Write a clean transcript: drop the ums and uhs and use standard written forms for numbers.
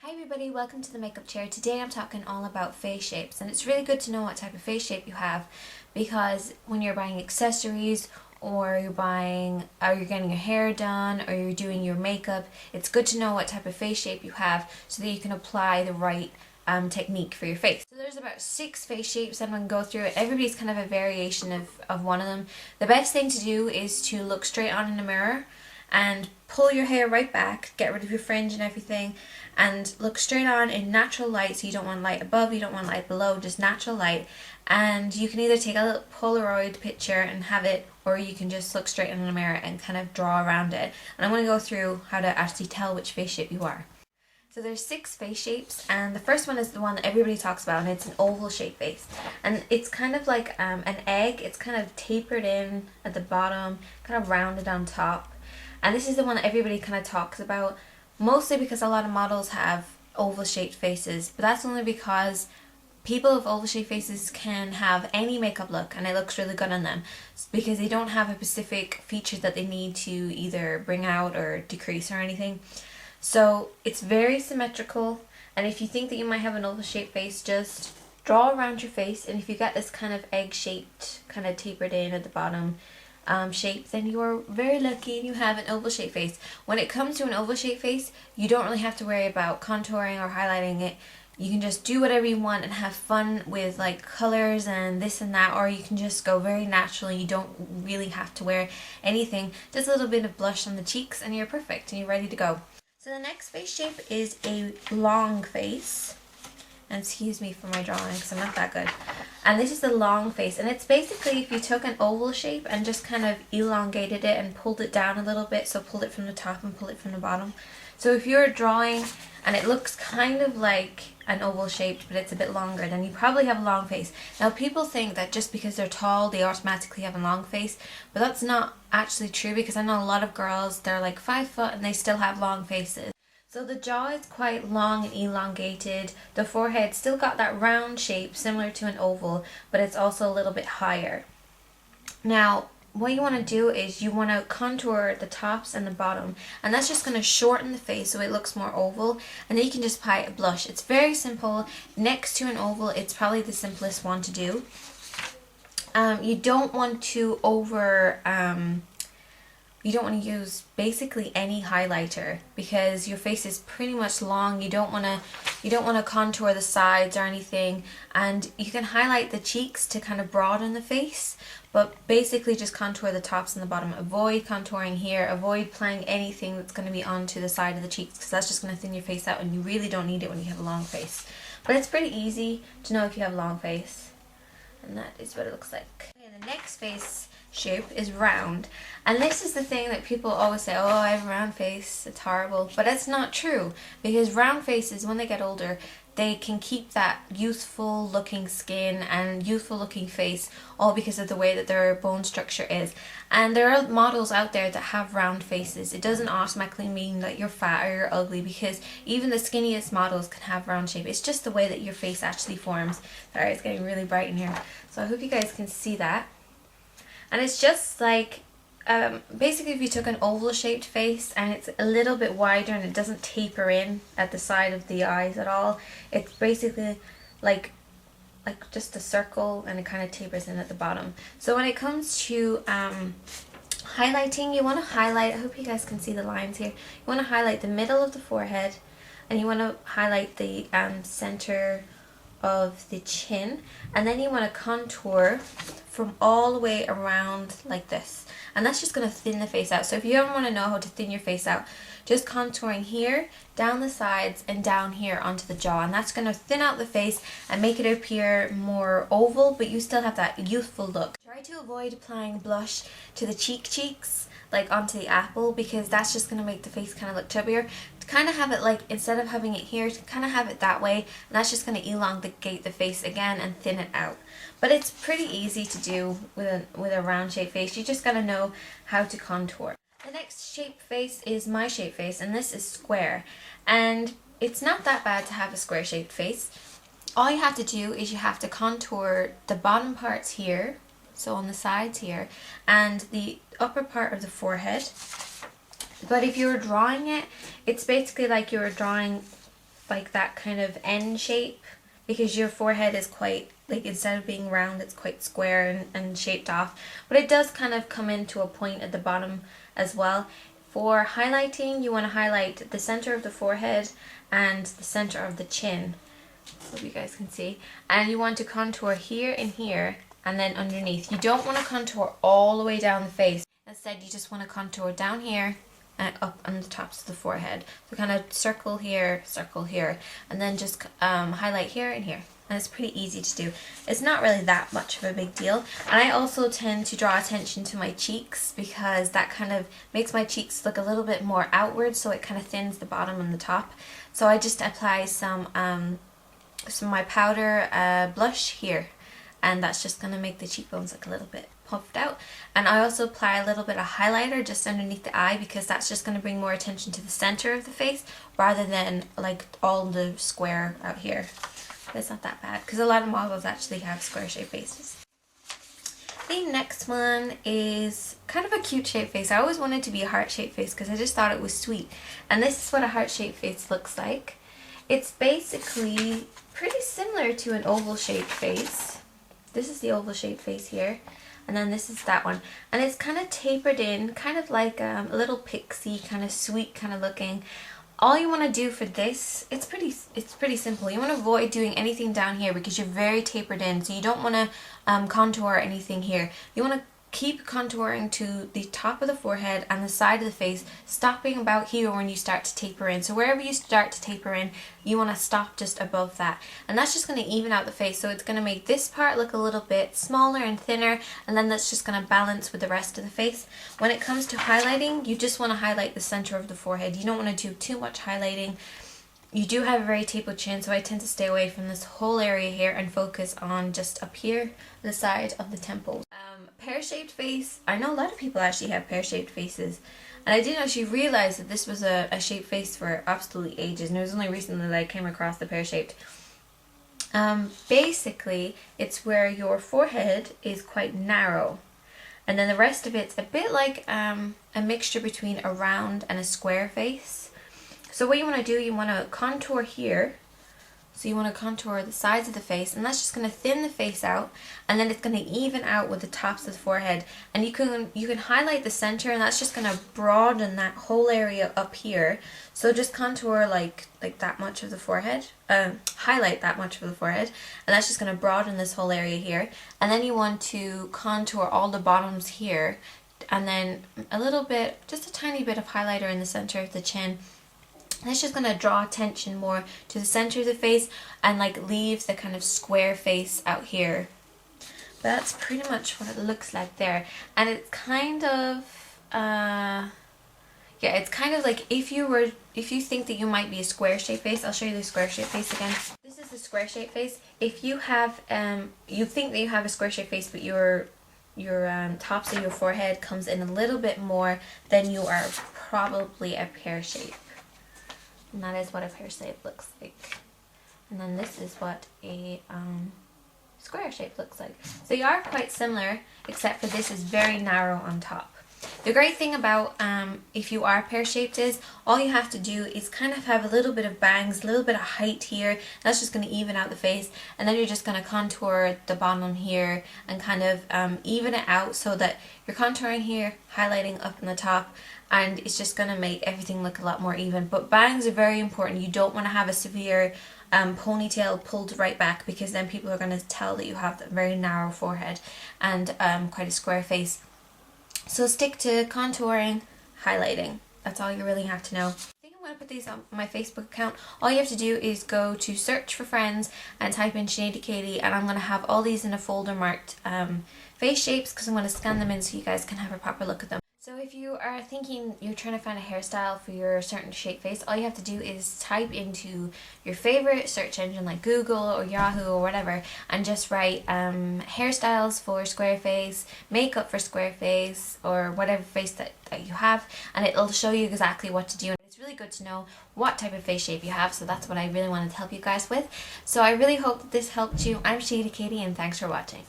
Hi everybody, welcome to the makeup chair. Today I'm talking all about face shapes, and it's really good to know what type of face shape you have, because when you're buying accessories or you're getting your hair done or you're doing your makeup, it's good to know what type of face shape you have so that you can apply the right technique for your face. So there's about 6 face shapes and I'm going to go through it. Everybody's kind of a variation of one of them. The best thing to do is to look straight on in the mirror and pull your hair right back, get rid of your fringe and everything, and look straight on in natural light. So you don't want light above, you don't want light below, just natural light. And you can either take a little Polaroid picture and have it, or you can just look straight in the mirror and kind of draw around it. And I'm going to go through how to actually tell which face shape you are. So there's 6 face shapes, and the first one is the one that everybody talks about, and it's an oval shaped face. And it's kind of like an egg. It's kind of tapered in at the bottom, kind of rounded on top. And this is the one that everybody kind of talks about, mostly because a lot of models have oval shaped faces, but that's only because people with oval shaped faces can have any makeup look and it looks really good on them, because they don't have a specific feature that they need to either bring out or decrease or anything. So it's very symmetrical, and if you think that you might have an oval shaped face, just draw around your face, and if you get this kind of egg shaped, kind of tapered in at the bottom shape, then you are very lucky and you have an oval shaped face. When it comes to an oval shaped face, you don't really have to worry about contouring or highlighting it. You can just do whatever you want and have fun with like colors and this and that, or you can just go very natural. You don't really have to wear anything, just a little bit of blush on the cheeks and you're perfect and you're ready to go. So the next face shape is a long face. And excuse me for my drawing because I'm not that good. And this is the long face, and it's basically if you took an oval shape and just kind of elongated it and pulled it down a little bit, so pull it from the top and pull it from the bottom. So if you're drawing and it looks kind of like an oval shape but it's a bit longer, then you probably have a long face. Now people think that just because they're tall they automatically have a long face, but that's not actually true, because I know a lot of girls, they're like 5 foot and they still have long faces. So the jaw is quite long and elongated. The forehead still got that round shape similar to an oval, but it's also a little bit higher. Now what you want to do is you want to contour the tops and the bottom, and that's just going to shorten the face so it looks more oval, and then you can just apply a blush. It's very simple. Next to an oval, it's probably the simplest one to do. You don't want to you don't want to use basically any highlighter, because your face is pretty much long. You don't want to contour the sides or anything, and you can highlight the cheeks to kind of broaden the face, but basically just contour the tops and the bottom. Avoid contouring here. Avoid applying anything that's going to be onto the side of the cheeks, because that's just going to thin your face out and you really don't need it when you have a long face. But it's pretty easy to know if you have a long face, and that is what it looks like. Okay, the next face shape is round, and this is the thing that people always say, oh, I have a round face, it's horrible. But it's not true, because round faces, when they get older, they can keep that youthful looking skin and youthful looking face, all because of the way that their bone structure is. And there are models out there that have round faces. It doesn't automatically mean that you're fat or you're ugly, because even the skinniest models can have round shape. It's just the way that your face actually forms. Sorry, it's getting really bright in here, so I hope you guys can see that. And it's just like, basically if you took an oval shaped face and it's a little bit wider and it doesn't taper in at the side of the eyes at all, it's basically like just a circle, and it kind of tapers in at the bottom. So when it comes to highlighting, you want to highlight, I hope you guys can see the lines here, you want to highlight the middle of the forehead, and you want to highlight the center of the chin, and then you want to contour from all the way around like this, and that's just going to thin the face out. So if you ever want to know how to thin your face out, just contouring here, down the sides, and down here onto the jaw, and that's going to thin out the face and make it appear more oval, but you still have that youthful look. Try to avoid applying blush to the cheeks, like onto the apple, because that's just going to make the face kind of look chubbier. Kind of have it like, instead of having it here, kind of have it that way, and that's just going to elongate the face again and thin it out. But it's pretty easy to do with a round shaped face. You just got to know how to contour. The next shape face is my shape face, and this is square, and it's not that bad to have a square shaped face. All you have to do is you have to contour the bottom parts here, so on the sides here, and the upper part of the forehead. But if you were drawing it, it's basically like you were drawing like that kind of N shape, because your forehead is quite, like, instead of being round, it's quite square and shaped off. But it does kind of come into a point at the bottom as well. For highlighting, you want to highlight the center of the forehead and the center of the chin. Hope you guys can see. And you want to contour here and here, and then underneath. You don't want to contour all the way down the face. Instead, you just want to contour down here and up on the tops of the forehead. So kind of circle here, and then just highlight here and here. And it's pretty easy to do. It's not really that much of a big deal. And I also tend to draw attention to my cheeks, because that kind of makes my cheeks look a little bit more outward, so it kind of thins the bottom and the top. So I just apply some of my powder blush here, and that's just going to make the cheekbones look a little bit puffed out. And I also apply a little bit of highlighter just underneath the eye, because that's just going to bring more attention to the center of the face rather than like all the square out here. But it's not that bad, because a lot of models actually have square shaped faces. The next one is kind of a cute shaped face. I always wanted to be a heart shaped face because I just thought it was sweet. And this is what a heart shaped face looks like. It's basically pretty similar to an oval shaped face. This is the oval shaped face here, and then this is that one. And it's kind of tapered in, kind of like a little pixie, kind of sweet kind of looking. All you want to do for this, it's pretty simple. You want to avoid doing anything down here because you're very tapered in, so you don't want to contour anything here. You want to keep contouring to the top of the forehead and the side of the face, stopping about here when you start to taper in. So wherever you start to taper in, you want to stop just above that. And that's just going to even out the face. So it's going to make this part look a little bit smaller and thinner, and then that's just going to balance with the rest of the face. When it comes to highlighting, you just want to highlight the center of the forehead. You don't want to do too much highlighting. You do have a very tapered chin, so I tend to stay away from this whole area here and focus on just up here, the side of the temples. Pear-shaped face. I know a lot of people actually have pear-shaped faces, and I didn't actually realize that this was a shaped face for absolutely ages, and it was only recently that I came across the pear-shaped. Basically, it's where your forehead is quite narrow, and then the rest of it's a bit like a mixture between a round and a square face. So what you want to do, you want to contour here. So you want to contour the sides of the face, and that's just going to thin the face out, and then it's going to even out with the tops of the forehead. And you can highlight the center, and that's just going to broaden that whole area up here. So just contour like that much of the forehead, highlight that much of the forehead, and that's just going to broaden this whole area here. And then you want to contour all the bottoms here, and then a little bit, just a tiny bit of highlighter in the center of the chin. That's just going to draw attention more to the center of the face and like leave the kind of square face out here. But that's pretty much what it looks like there. And it's kind of, yeah, it's kind of like if you think that you might be a square shaped face, I'll show you the square shaped face again. This is the square shaped face. If you have, you think that you have a square shaped face, but your tops of your forehead comes in a little bit more, then you are probably a pear shape. And that is what a pear shape looks like. And then this is what a square shape looks like. So you are quite similar, except for this is very narrow on top. The great thing about if you are pear shaped is all you have to do is kind of have a little bit of bangs, a little bit of height here. That's just going to even out the face, and then you're just going to contour the bottom here and kind of even it out so that you're contouring here, highlighting up in the top, and it's just going to make everything look a lot more even. But bangs are very important. You don't want to have a severe ponytail pulled right back, because then people are going to tell that you have a very narrow forehead and quite a square face. So stick to contouring, highlighting. That's all you really have to know. I think I'm going to put these on my Facebook account. All you have to do is go to search for friends and type in Sinead Katie, and I'm going to have all these in a folder marked face shapes, because I'm going to scan them in so you guys can have a proper look at them. So if you are thinking you're trying to find a hairstyle for your certain shape face, all you have to do is type into your favorite search engine like Google or Yahoo or whatever, and just write hairstyles for square face, makeup for square face, or whatever face that you have, and it'll show you exactly what to do. And it's really good to know what type of face shape you have, so that's what I really wanted to help you guys with. So I really hope that this helped you. I'm Sinead Katie, and thanks for watching.